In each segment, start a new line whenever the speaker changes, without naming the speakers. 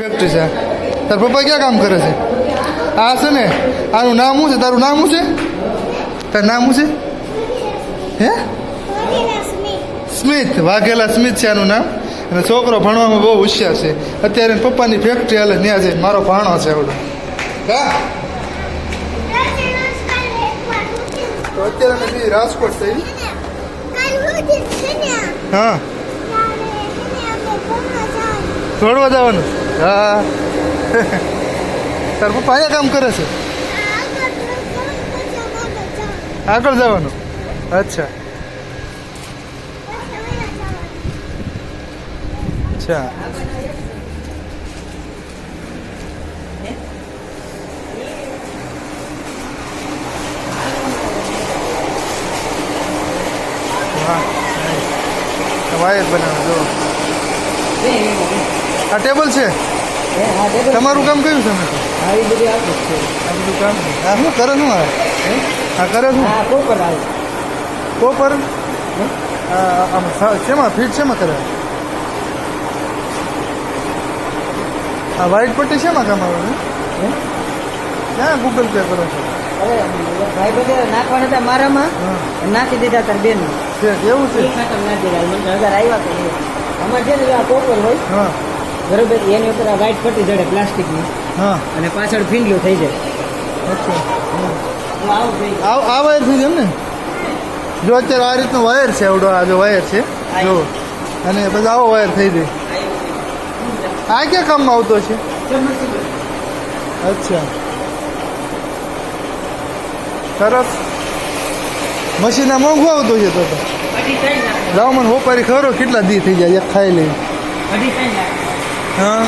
Factory છે તાર પપ્પા ક્યાં કામ કરે છે આ છે ને આનું નામ શું છે તારું નામ શું છે તારું નામ શું છે હે સ્મિત વાઘેલા સ્મિત છે આનું નામ અને છોકરો ભણવામાં બહુ હોશિયાર છે અત્યારે પપ્પાની ફેક્ટરી હાલે ત્યાં જઈને મારો ભાણો છે આવડો હા તો અત્યારે અમે રાજકોટ થઈ હા દોડવા જવાનું હા તાર પપ્પા અહીંયા કામ કરે છે આગળ જવાનું અચ્છા અચ્છા વાયર બનાવે જો આ ટેબલ છે તમારું કામ કયું છે આ બધું કામ આ શું કરે શું આ કરે શું કોપર શેમાં ફીટ શેમાં કરે આ વ્હાઈટ પટ્ટી શેમાં કામ આવે છે ક્યાં ગૂગલ પે કરો છો
ભાઈ બધા નાખવાના હતા મારામાં નાખી દીધા તાર બેન
એવું છે
નાખી દીધા 10,000 આવ્યા તો અમારે છે ને આ કોપર હોય
હા
બરોબર એની ઉપર આ વ્હાઈટ પટ્ટી જડે પ્લાસ્ટિકની
હા
અને પાછળ ફીંગલું થઈ જાય
અચ્છા
આવું થઈ
આ વાયર થઈ જાય ને જો અત્યારે આ રીતનો વાયર છે આવડો આ જો વાયર છે જો અને પછી આવો વાયર થઈ જાય આ ક્યાં કામમાં આવતો છે અચ્છા સરસ મશીન મોંઘું આવતું છે તો લાવો મને હોપારી ખરો કેટલા દી થઈ જાય એક ખાઈ લઈ હા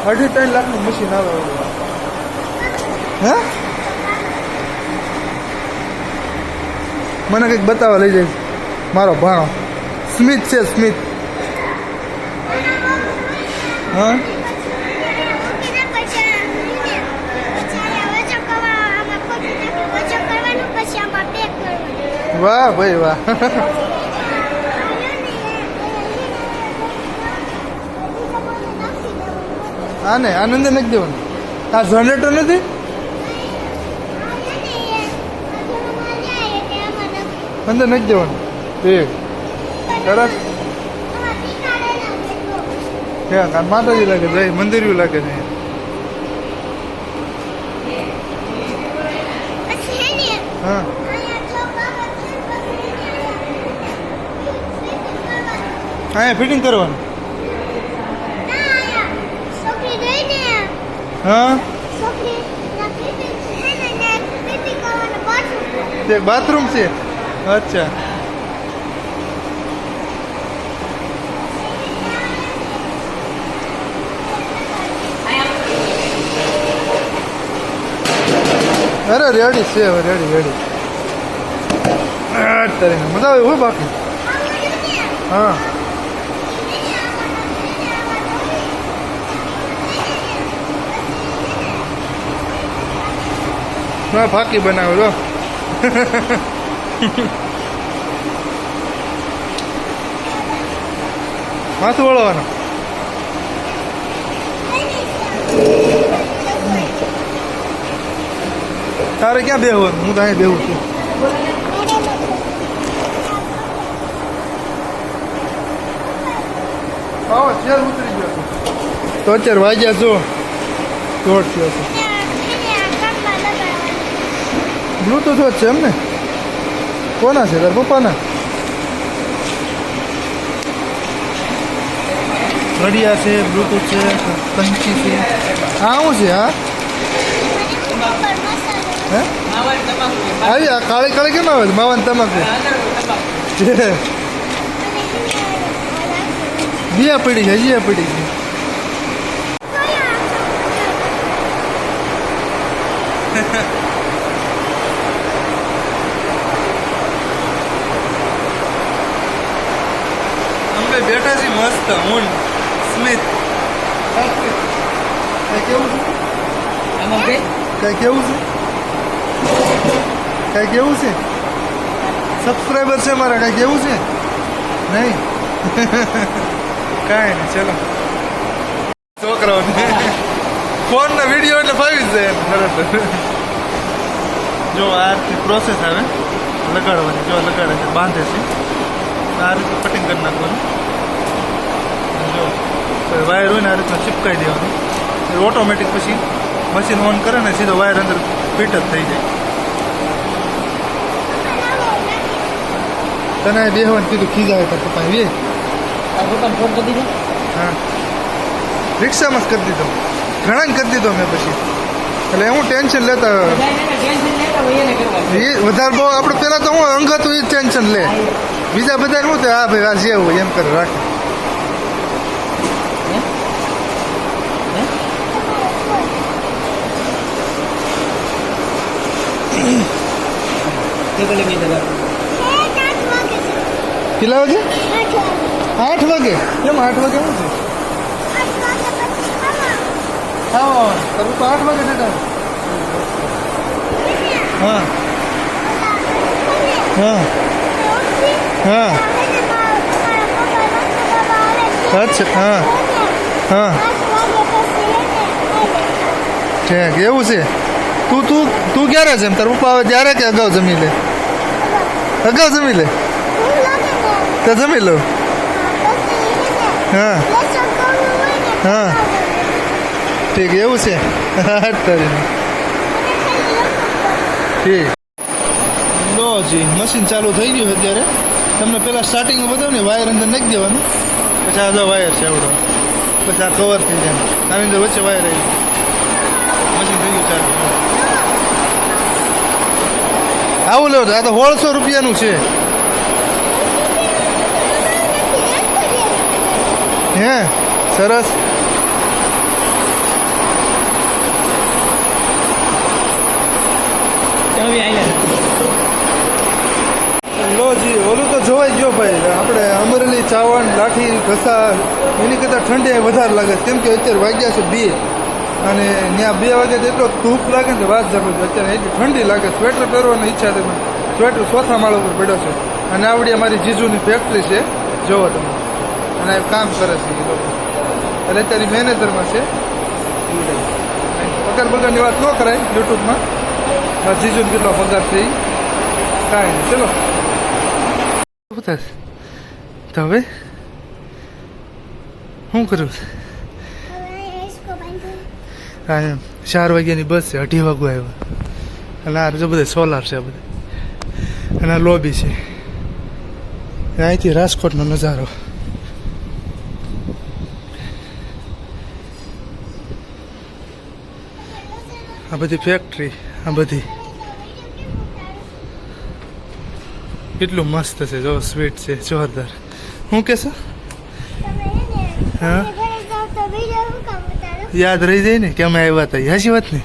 2.5 લાખનું મશીન આવે હે મને કંઈક બતાવવા લઈ જાય મારો ભાણો સ્મિત છે સ્મિત હા વાહ ભાઈ વાહ હા ને આનંદ નથી દેવાનું આ જનરેટર નથી અંદર નથી દેવાનું એક સરસ ક્યાં માતાજી લાગે છે મંદિર લાગે છે હા અહીંયા ફિટિંગ કરવાનું હા એક બાથરૂમ છે અચ્છા અરે રેડી છે હવે રેડી રેડી મજા આવે હોય બાકી હા ના ફાકી બનાવો જો માથું વળવાનું તારે ક્યાં બેહવું હું તો અહીં બેહું છું આવો ચેર ઉતરી ગયો તો અત્યારે વાગ્યા જો દોઢ થયો છે બ્લૂટૂથ જ છે એમ ને કોના છે તાર પપ્પાના ઘડિયા છે બ્લૂટૂથ છે પંચી છે હા શું છે હા હે આવી આ કાળી કાળી કેમ આવે માવાની તમાકુ બીયા પડી છે હજી પડી છે અમે બેઠા છીએ મસ્ત હું સ્મિત કઈ કેવું છે કઈ કેવું છે કઈ કેવું છે સબસ્ક્રાઈબર છે મારા કઈ કેવું છે નહીં કાંઈ નહીં ચલો છોકરાઓને ફોન ના વિડીયો એટલે ફાવી જ જાય એમ તરત. જો આ રીતની પ્રોસેસ આવે લગાડવાની. જો લગાડે છે, બાંધે છે, આ રીતે કટિંગ કરી નાખવાનું. જો વાયર હોય ને આ રીતના ચીપકાઈ દેવાનું. ઓટોમેટિક પછી મશીન ઓન કરે ને સીધો વાયર અંદર ફિટ જ થઈ જાય. તને બેહવાનું કીધું ખીજાવે તો પપ્પા એ
આ દુકાન ફોન કરી દીધો.
હા રિક્ષામાં જ કરી દીધો, ઘણા ને કરી દીધો મેં પછી. એટલે હું ટેન્શન લેતા
ટેન્શન લેતા હોય એને કરવા.
એ વધારે બહુ આપણે પેલા તો હું અંગત એ ટેન્શન લે, બીજા બધા શું થાય હા ભાઈ આ જે હોય એમ કરે રાખે. કેટલા વાગે? 8 વાગે. કેમ 8 વાગે શું છે? હા તારું તો 8 વાગે થતા. હા હા હા અચ્છા હા હા ઠીક એવું છે. તું તું તું ક્યારે છે? તારા પપ્પા આવે ત્યારે કે અગાઉ જમી લે? અગાઉ જમી લે તો જમી લો. હા હા ઠીક એવું છે. ઠીક લો જી મશીન ચાલુ થઈ ગયું અત્યારે. તમને પેલા સ્ટાર્ટિંગમાં બતાવું ને વાયર અંદર નાખી દેવાનું, પછી આ વાયર છે આવડો, પછી આ કવર થઈ જાય આની અંદર વચ્ચે વાયર આવી મશીન થઈ ગયું ચાલુ. આવું લો આ તો 1600 રૂપિયાનું છે. હે સરસ. લો જી ઓલું તો જોવાઈ ગયો ભાઈ. આપણે અમરેલી ચાવણ લાઠી ઘસા એની કરતાં ઠંડી વધારે લાગે કેમ કે અત્યારે વાગ્યા છે 2 અને ત્યાં 2 વાગે તો એટલો ધૂપ લાગે ને વાત જબરદસ્ત. અત્યારે એટલી ઠંડી લાગે, સ્વેટર પહેરવાની ઈચ્છા છે. સ્વેટર ચોથા માળ ઉપર પડ્યો છે અને આવડી અમારી જીજુની ફેક્ટરી છે જોવો તમે, અને કામ કરે છે એ લોકો. એટલે અત્યારે મેનેજરમાં છે. પગાર બગારની વાત ન કરાય યુટ્યુબમાં. જીજુને કેટલો પગાર છે એ કાંઈ નહીં. ચલો તો હવે શું કરું? હા એમ 4 વાગ્યાની બસ છે, 2:30 વાગે આવ્યો. અને આ જો બધા સોલાર છે બધા, અને આ લોબી છે. અહીંથી રાજકોટનો નજારો. આ બધી ફેક્ટરી, આ બધી કેટલું મસ્ત છે. જો સ્વીટ છે જોરદાર. શું કહેશો? હા યાદ રહી જાય ને કે અમે આવ્યા હતા. હાચી વાત ને?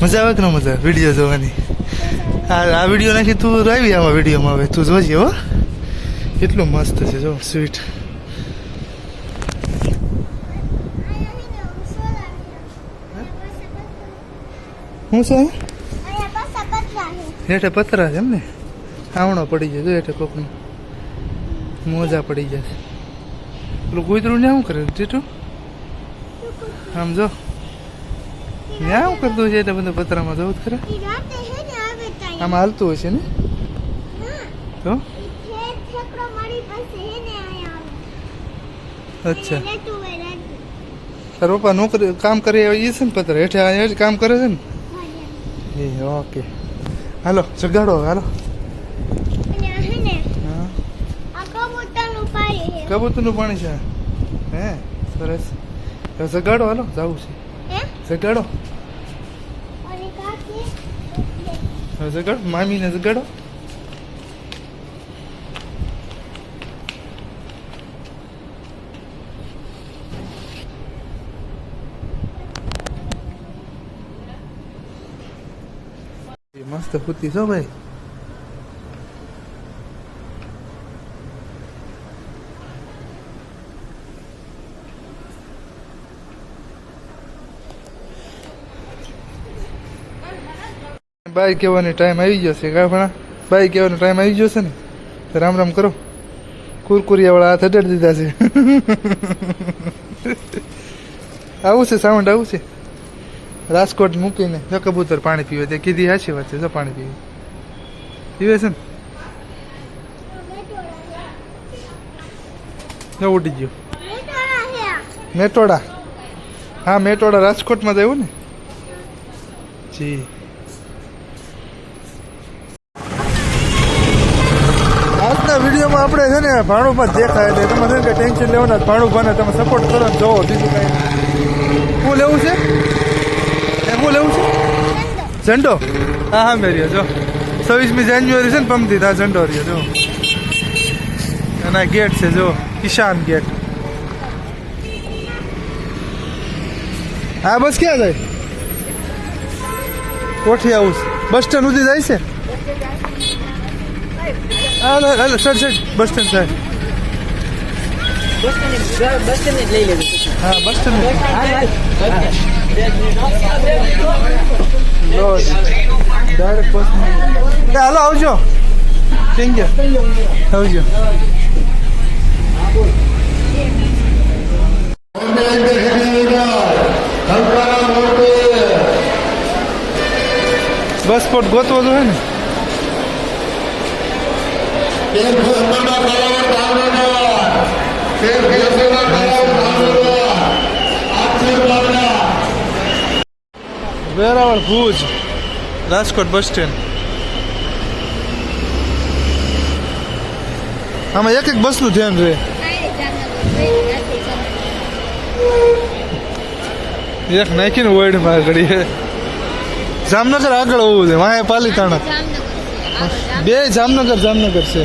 મજા આવે કે ન મજા આવે વિડીયો જોવાની? આ વિડીયો નાખી તું આવી આમાં વિડીયોમાં હવે તું જોજે હો. કેટલું મસ્ત છે જો સ્વીટ. શું છે હેઠે પતરા છે એમ ને? આવણો પડી જાય જો હેઠે કોકનું મોજા પડી જાય. પેલું કૂતરું ને શું કરે જેઠું? આમ જો ત્યાં શું કરતું છે એટલે બધા પતરામાં જવું જ ખરા. આમાં હાલતું હોય છે ને તો? અચ્છા તારા પપ્પા નોકરી કામ કરે એ છે ને પતરા હેઠે કામ કરે છે ને એ? ઓકે હાલો જગાડો હાલો. કબૂતરનું પાણી છે હે? સરસ. જગાડો હાલો જવું છે. જગાડો જગાડો મામીને જગાડો. મસ્ત ફૂતી છો ભાઈ. બાય કહેવાની ટાઈમ આવી ગયો છે કાપણા. બાય કહેવાનો ટાઈમ આવી ગયો છે ને તો રામ રામ કરો. કુરકુરિયા વાળા હાથ અડાડી દીધા છે. આવું છે સાઉન્ડ આવું છે રાજકોટ મૂકીને જો કબૂતર પાણી પીવે તે કીધી સાચી વાત છે જો પાણી પીવે છે ને જો ઉડી ગયો મેટોડા હા મેટોડા રાજકોટમાં જ આવ્યું ને જી આજના વિડીયોમાં આપણે છે ને ભાણું પર દેખાય એટલે તમારે છે ને કંઈ ટેન્શન લેવાના ભાણું ભાને તમે સપોર્ટ કરો ને જોવો બીજું કાંઈ શું લેવું છે એ શું લેવું છે ઝંડો હા હા મેં રહ્યો જો 26મી જાન્યુઆરી છે ને પમથી આ ઝંડો રહ્યો જો અને આ ગેટ છે જો કિસાન ગેટ હા બસ ક્યાં જાય કોઠી આવું બસ સ્ટેન્ડ સુધી જાય છે હાલ સર બસ સ્ટેન્ડ સાહેબ
બસ સ્ટેન્ડ લઈ લેવું
હા બસ સ્ટેન્ડ ડાયરેક્ટ બસ હાલો આવજો થેન્ક યુ આવજો બસ સ્પોટ ગોતવો જોઈએ ને વેરાવળ ભુજ રાજકોટ બસ સ્ટેન્ડ આમાં એક બસનું ધ્યાન રહે એક નાખીને વર્ડમાં આગળ જામનગર આગળ હોવું છે વાંહે પાલીતાણા બે જામનગર છે